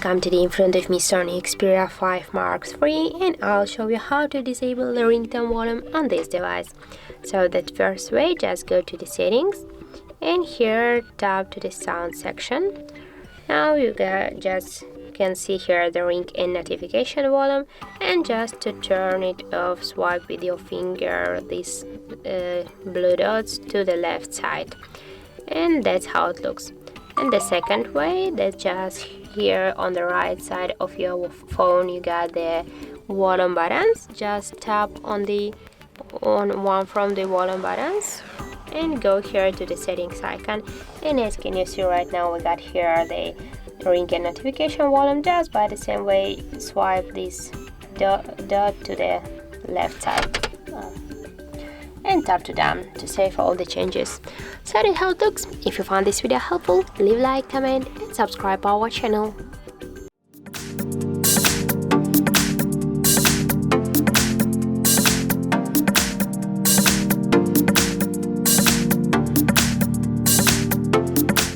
Welcome today in front of me SONY Xperia 5 Mark III, and I'll show you how to disable the ringtone volume on this device. So that first way, just go to the settings and here tap to the sound section. Now you can see here the ring and notification volume, and just to turn it off, swipe with your finger these blue dots to the left side, and that's how it looks. And the second way, that's just here on the right side of your phone you got the volume buttons. Just tap on one from the volume buttons and go here to the settings icon, and as can you see right now, we got here the ring and notification volume. Just by the same way, swipe this dot to the left side and tap to done to save all the changes. So that's how it looks. If you found this video helpful, leave a like, comment and subscribe our channel.